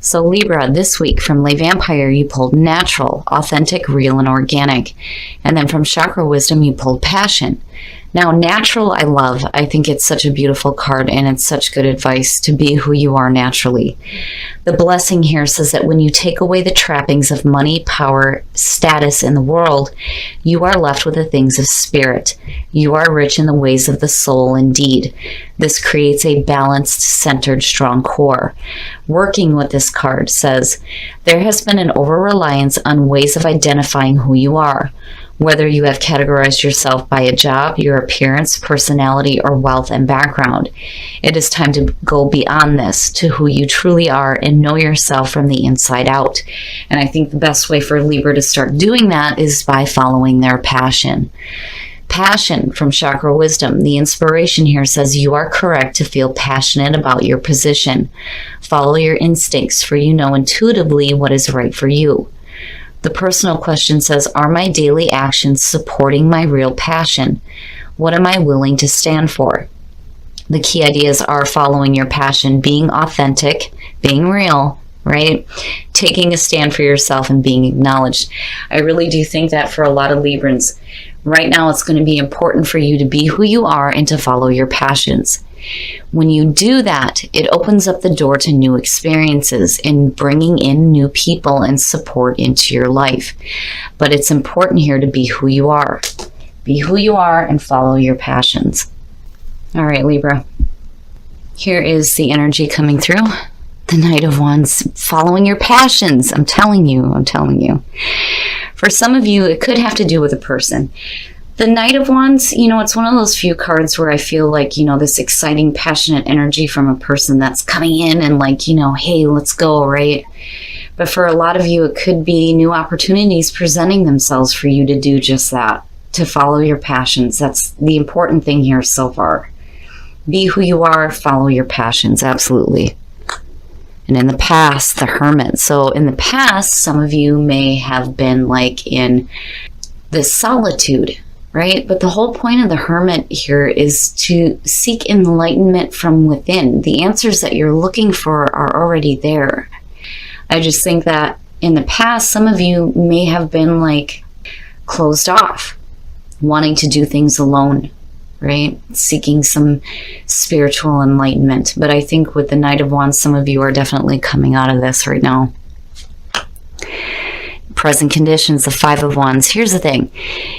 So Libra, this week from Lay Vampire, you pulled natural, authentic, real, and organic. And then from Chakra Wisdom, you pulled passion. Now, natural, I love. I think it's such a beautiful card, and it's such good advice to be who you are naturally. The blessing here says that when you take away the trappings of money, power, status in the world, you are left with the things of spirit. You are rich in the ways of the soul indeed. This creates a balanced, centered, strong core. Working with this card says, there has been an over-reliance on ways of identifying who you are. Whether you have categorized yourself by a job, your appearance, personality, or wealth and background, it is time to go beyond this to who you truly are and know yourself from the inside out. And I think the best way for Libra to start doing that is by following their passion. Passion from Chakra Wisdom. The inspiration here says you are correct to feel passionate about your position. Follow your instincts, for you know intuitively what is right for you. The personal question says, are my daily actions supporting my real passion? What am I willing to stand for? The key ideas are following your passion, being authentic, being real, right? Taking a stand for yourself and being acknowledged. I really do think that for a lot of Librans, right now it's going to be important for you to be who you are and to follow your passions. When you do that, it opens up the door to new experiences and bringing in new people and support into your life. But it's important here to be who you are. Be who you are and follow your passions. All right, Libra. Here is the energy coming through. The Knight of Wands, following your passions. I'm telling you. For some of you, it could have to do with a person. The Knight of Wands, it's one of those few cards where I feel like, this exciting, passionate energy from a person that's coming in and like, hey, let's go, right? But for a lot of you, it could be new opportunities presenting themselves for you to do just that, to follow your passions. That's the important thing here so far. Be who you are, follow your passions, absolutely. And in the past, the Hermit. So in the past, some of you may have been like in this solitude, right? But the whole point of the Hermit here is to seek enlightenment from within. The answers that you're looking for are already there. I just think that in the past, some of you may have been like closed off, wanting to do things alone, right? Seeking some spiritual enlightenment. But I think with the Knight of Wands, some of you are definitely coming out of this right now. Present conditions, the Five of Wands. Here's the thing.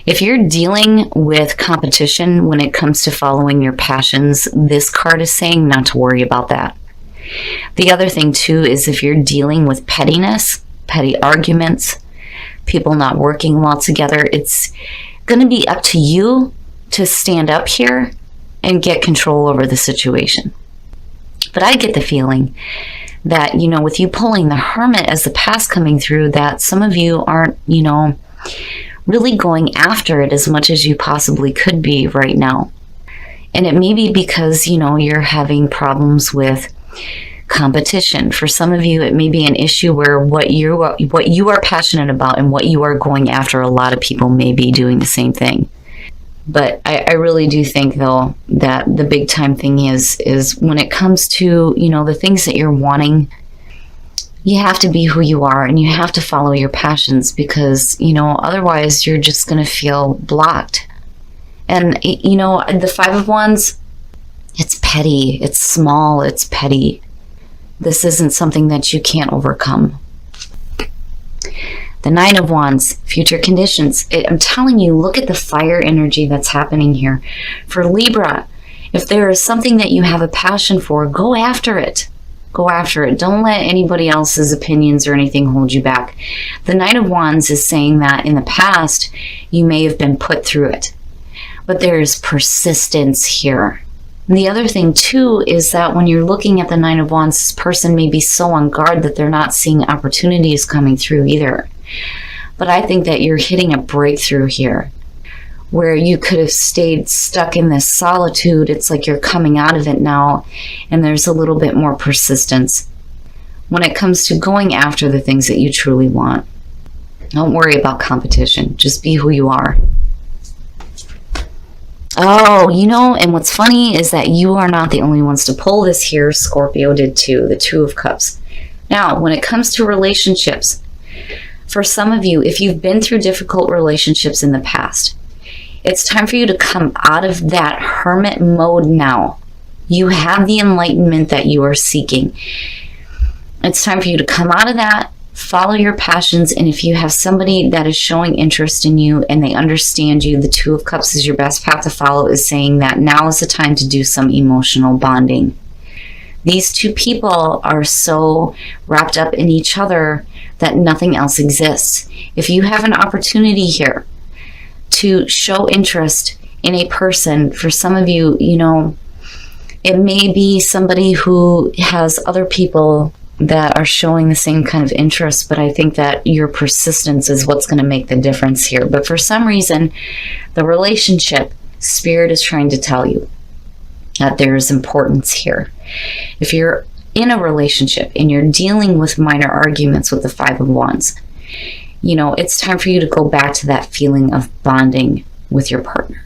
If you're dealing with competition when it comes to following your passions, this card is saying not to worry about that. The other thing too is if you're dealing with pettiness, petty arguments, people not working well together, it's going to be up to you to stand up here and get control over the situation. But I get the feeling that, with you pulling the Hermit as the past coming through, that some of you aren't, really going after it as much as you possibly could be right now. And it may be because, you're having problems with competition. For some of you, it may be an issue where what you are passionate about and what you are going after, a lot of people may be doing the same thing. But I really do think, though, that the big time thing is when it comes to, the things that you're wanting, you have to be who you are and you have to follow your passions because, otherwise you're just going to feel blocked. And, the Five of Wands, it's petty, it's small, it's petty. This isn't something that you can't overcome. The Nine of Wands, future conditions. I'm telling you, look at the fire energy that's happening here. For Libra, if there is something that you have a passion for, go after it. Go after it. Don't let anybody else's opinions or anything hold you back. The Knight of Wands is saying that in the past, you may have been put through it. But there's persistence here. And the other thing, too, is that when you're looking at the Nine of Wands, this person may be so on guard that they're not seeing opportunities coming through either. But I think that you're hitting a breakthrough here where you could have stayed stuck in this solitude. It's like you're coming out of it now, and there's a little bit more persistence when it comes to going after the things that you truly want. Don't worry about competition. Just be who you are. Oh, and what's funny is that you are not the only ones to pull this here. Scorpio did too, the Two of Cups. Now, when it comes to relationships, for some of you, if you've been through difficult relationships in the past, it's time for you to come out of that hermit mode now. You have the enlightenment that you are seeking. It's time for you to come out of that, follow your passions, and if you have somebody that is showing interest in you and they understand you, the Two of Cups is your best path to follow, is saying that now is the time to do some emotional bonding. These two people are so wrapped up in each other that nothing else exists. If you have an opportunity here to show interest in a person, for some of you, you know, it may be somebody who has other people that are showing the same kind of interest, but I think that your persistence is what's going to make the difference here. But for some reason, the relationship, Spirit is trying to tell you that there is importance here. If you're in a relationship and you're dealing with minor arguments with the Five of Wands, you know, it's time for you to go back to that feeling of bonding with your partner,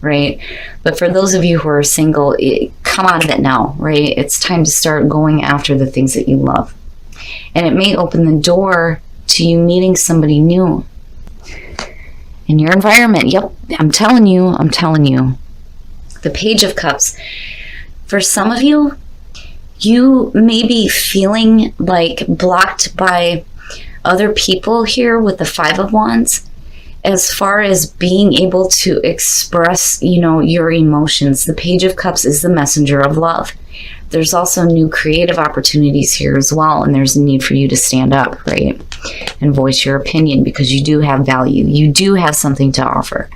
right? But for those of you who are single, come out of it now, right? It's time to start going after the things that you love. And it may open the door to you meeting somebody new in your environment. Yep, I'm telling you. The Page of Cups. For some of you, you may be feeling like blocked by other people here with the Five of Wands as far as being able to express, you know, your emotions. The Page of Cups is the messenger of love. There's also new creative opportunities here as well, and there's a need for you to stand up, right, and voice your opinion, because you do have value. You do have something to offer.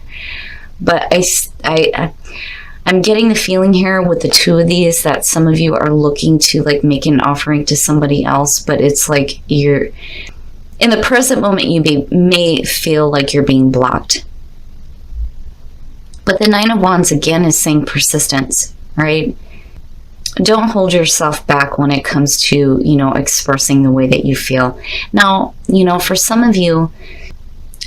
But I'm getting the feeling here with the two of these that some of you are looking to like make an offering to somebody else, but it's like you're in the present moment, you may feel like you're being blocked. But the Nine of Wands again is saying persistence, right? Don't hold yourself back when it comes to, you know, expressing the way that you feel. Now, you know, for some of you,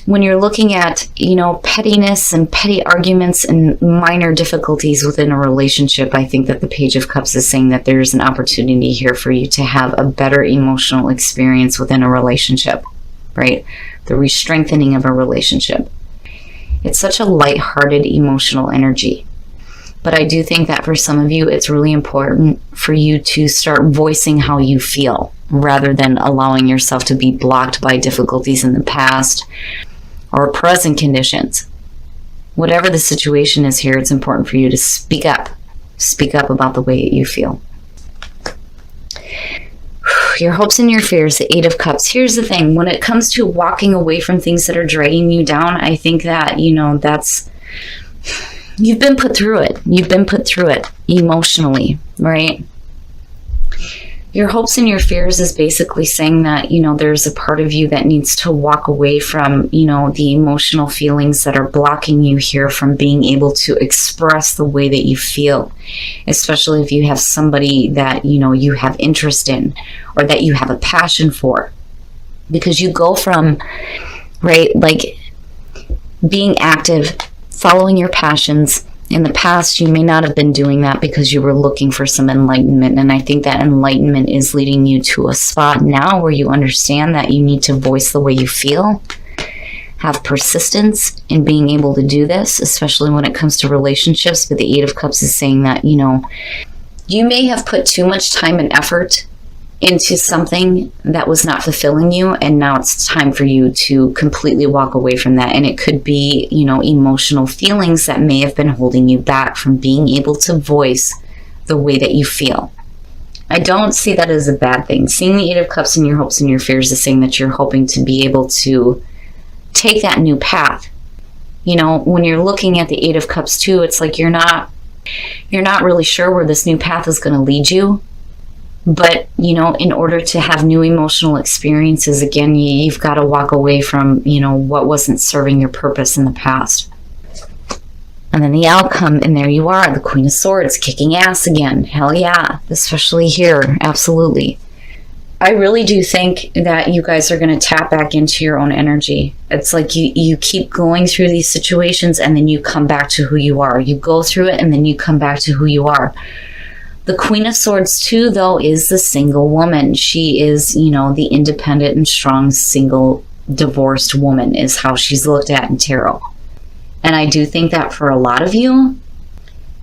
when you're looking at, you know, pettiness and petty arguments and minor difficulties within a relationship, I think that the Page of Cups is saying that there's an opportunity here for you to have a better emotional experience within a relationship, right? The re-strengthening of a relationship. It's such a light-hearted emotional energy. But I do think that for some of you, it's really important for you to start voicing how you feel rather than allowing yourself to be blocked by difficulties in the past or present conditions. Whatever the situation is here, it's important for you to speak up. Speak up about the way you feel. Your hopes and your fears, the Eight of Cups. Here's the thing. When it comes to walking away from things that are dragging you down, I think that, you know, you've been put through it. You've been put through it emotionally, right? Your hopes and your fears is basically saying that, you know, there's a part of you that needs to walk away from, you know, the emotional feelings that are blocking you here from being able to express the way that you feel, especially if you have somebody that, you know, you have interest in or that you have a passion for. Because you go from, right, like being active, following your passions. In the past, you may not have been doing that because you were looking for some enlightenment. And I think that enlightenment is leading you to a spot now where you understand that you need to voice the way you feel, have persistence in being able to do this, especially when it comes to relationships. But the Eight of Cups is saying that, you know, you may have put too much time and effort into something that was not fulfilling you, and now it's time for you to completely walk away from that. And it could be, you know, emotional feelings that may have been holding you back from being able to voice the way that you feel. I don't see that as a bad thing. Seeing the Eight of Cups in your hopes and your fears is saying that you're hoping to be able to take that new path. You know, when you're looking at the Eight of Cups too, it's like you're not really sure where this new path is going to lead you. But, you know, in order to have new emotional experiences, again, you've got to walk away from, you know, what wasn't serving your purpose in the past. And then the outcome, and there you are, the Queen of Swords, kicking ass again. Hell yeah, especially here, absolutely. I really do think that you guys are going to tap back into your own energy. It's like you keep going through these situations and then you come back to who you are. You go through it and then you come back to who you are. The Queen of Swords too, though, is the single woman. She is, you know, the independent and strong single divorced woman is how she's looked at in tarot. And I do think that for a lot of you,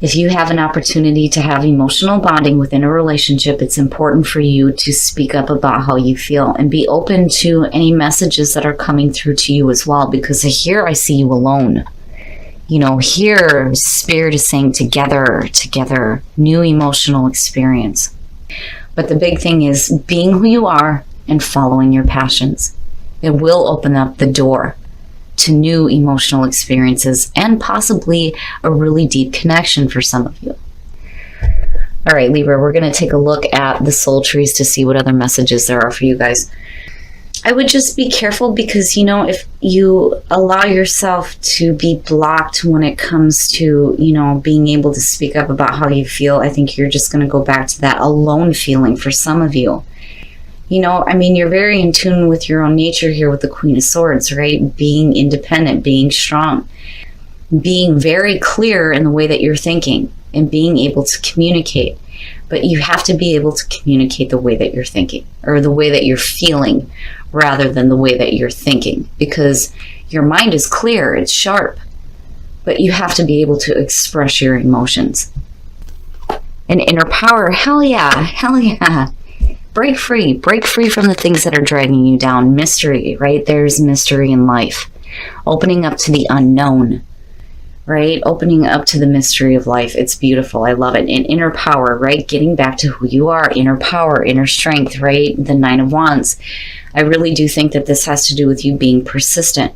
if you have an opportunity to have emotional bonding within a relationship, it's important for you to speak up about how you feel and be open to any messages that are coming through to you as well. Because here I see you alone. You know, here Spirit is saying together, new emotional experience. But the big thing is being who you are and following your passions. It will open up the door to new emotional experiences and possibly a really deep connection for some of you. All right, Libra, we're going to take a look at the soul trees to see what other messages there are for you guys. I would just be careful because, you know, if you allow yourself to be blocked when it comes to, you know, being able to speak up about how you feel, I think you're just going to go back to that alone feeling for some of you. You know, I mean, you're very in tune with your own nature here with the Queen of Swords, right? Being independent, being strong, being very clear in the way that you're thinking and being able to communicate. But you have to be able to communicate the way that you're thinking or the way that you're feeling rather than the way that you're thinking, because your mind is clear, it's sharp, but you have to be able to express your emotions. And inner power, hell yeah, hell yeah. Break free from the things that are dragging you down. Mystery, right? There's mystery in life. Opening up to the unknown, right? Opening up to the mystery of life. It's beautiful. I love it. And inner power, right? Getting back to who you are. Inner power, inner strength, right? The Nine of Wands. I really do think that this has to do with you being persistent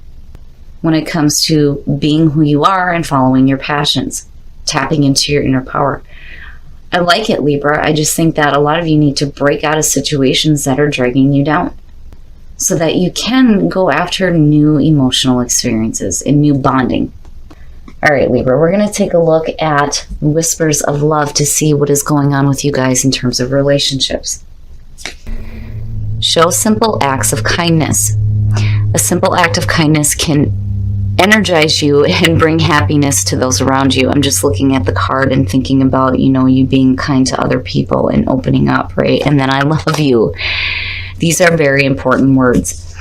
when it comes to being who you are and following your passions. Tapping into your inner power. I like it, Libra. I just think that a lot of you need to break out of situations that are dragging you down so that you can go after new emotional experiences and new bonding. All right, Libra, we're going to take a look at whispers of love to see what is going on with you guys in terms of relationships. Show simple acts of kindness. A simple act of kindness can energize you and bring happiness to those around you. I'm just looking at the card and thinking about, you know, you being kind to other people and opening up, right? And then I love you. These are very important words.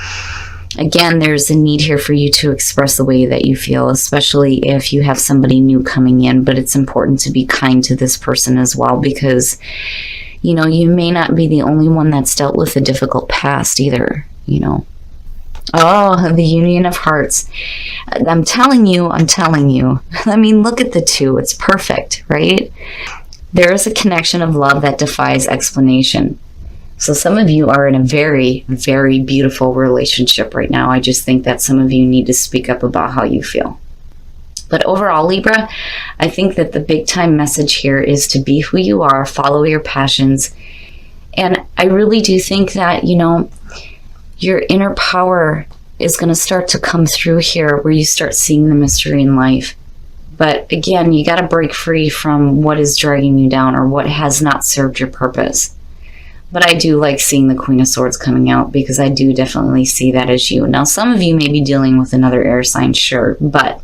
Again, there's a need here for you to express the way that you feel, especially if you have somebody new coming in, but it's important to be kind to this person as well because, you know, you may not be the only one that's dealt with a difficult past either, you know. Oh, the Union of Hearts. I'm telling you. I mean, look at the two. It's perfect, right? There is a connection of love that defies explanation. So some of you are in a very, very beautiful relationship right now. I just think that some of you need to speak up about how you feel. But overall, Libra, I think that the big time message here is to be who you are, follow your passions. And I really do think that, you know, your inner power is going to start to come through here where you start seeing the mystery in life. But again, you got to break free from what is dragging you down or what has not served your purpose. But I do like seeing the Queen of Swords coming out because I do definitely see that as you. Now, some of you may be dealing with another air sign, sure. But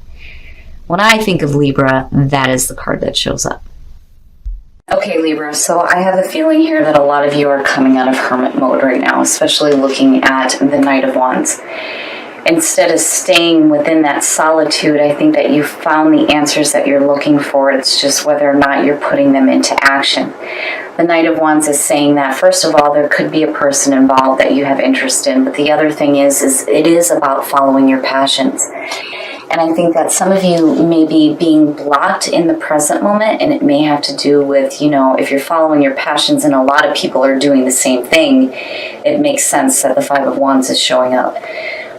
when I think of Libra, that is the card that shows up. Okay, Libra, so I have a feeling here that a lot of you are coming out of hermit mode right now, especially looking at the Knight of Wands. Instead of staying within that solitude, I think that you've found the answers that you're looking for. It's just whether or not you're putting them into action. The Knight of Wands is saying that, first of all, there could be a person involved that you have interest in, but the other thing is it is about following your passions. And I think that some of you may be being blocked in the present moment, and it may have to do with, you know, if you're following your passions and a lot of people are doing the same thing, it makes sense that the Five of Wands is showing up.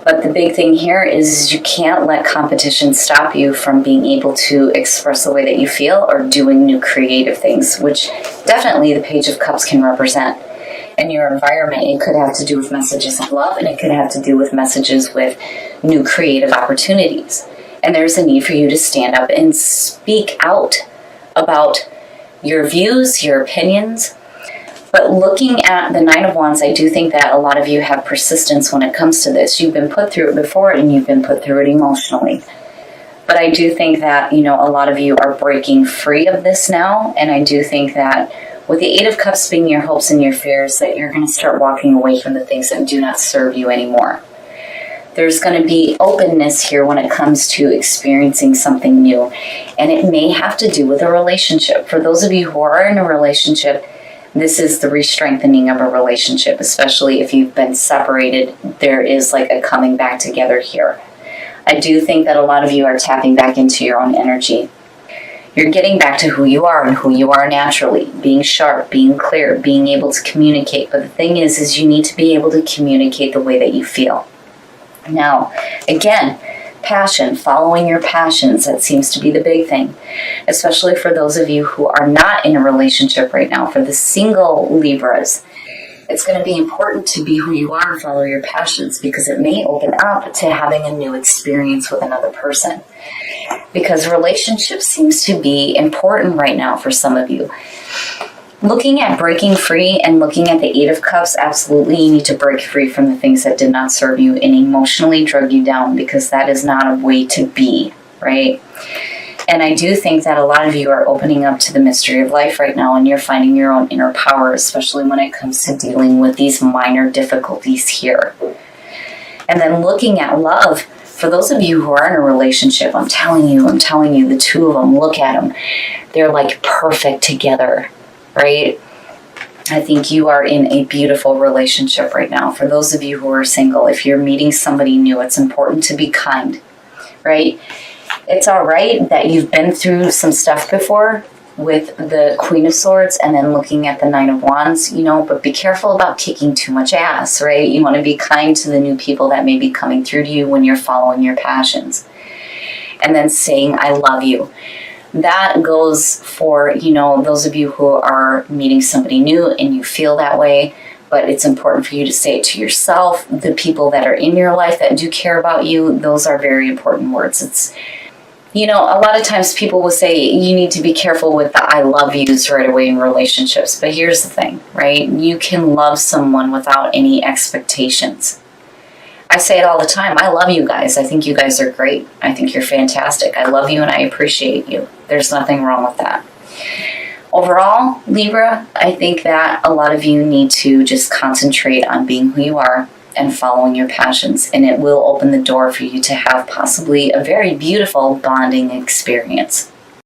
But the big thing here is you can't let competition stop you from being able to express the way that you feel or doing new creative things, which definitely the Page of Cups can represent. In your environment, it could have to do with messages of love, and it could have to do with messages with new creative opportunities. And there's a need for you to stand up and speak out about your views, your opinions. But looking at the Nine of Wands, I do think that a lot of you have persistence when it comes to this. You've been put through it before, and you've been put through it emotionally. But I do think that, you know, a lot of you are breaking free of this now, and I do think that With the Eight of Cups being your hopes and your fears, that you're going to start walking away from the things that do not serve you anymore. There's going to be openness here when it comes to experiencing something new. And it may have to do with a relationship. For those of you who are in a relationship, this is the re-strengthening of a relationship, especially if you've been separated. There is like a coming back together here. I do think that a lot of you are tapping back into your own energy. You're getting back to who you are and who you are naturally, being sharp, being clear, being able to communicate. But the thing is you need to be able to communicate the way that you feel. Now, again, passion, following your passions, that seems to be the big thing, especially for those of you who are not in a relationship right now. For the single Libras, it's going to be important to be who you are and follow your passions, because it may open up to having a new experience with another person. Because relationship seems to be important right now for some of you. Looking at breaking free and looking at the Eight of Cups, absolutely you need to break free from the things that did not serve you and emotionally drug you down, because that is not a way to be, right? And I do think that a lot of you are opening up to the mystery of life right now, and you're finding your own inner power, especially when it comes to dealing with these minor difficulties here. And then looking at love, for those of you who are in a relationship, I'm telling you, the two of them, look at them. They're like perfect together, right? I think you are in a beautiful relationship right now. For those of you who are single, if you're meeting somebody new, it's important to be kind, right? It's all right that you've been through some stuff before with the Queen of Swords and then looking at the Nine of Wands, but be careful about kicking too much ass, right? You want to be kind to the new people that may be coming through to you when you're following your passions. And then saying, I love you. That goes for, those of you who are meeting somebody new and you feel that way, but it's important for you to say it to yourself. The people that are in your life that do care about you, those are very important words. It's, a lot of times people will say you need to be careful with the I love yous right away in relationships. But here's the thing, right? You can love someone without any expectations. I say it all the time. I love you guys. I think you guys are great. I think you're fantastic. I love you and I appreciate you. There's nothing wrong with that. Overall, Libra, I think that a lot of you need to just concentrate on being who you are and following your passions, and it will open the door for you to have possibly a very beautiful bonding experience.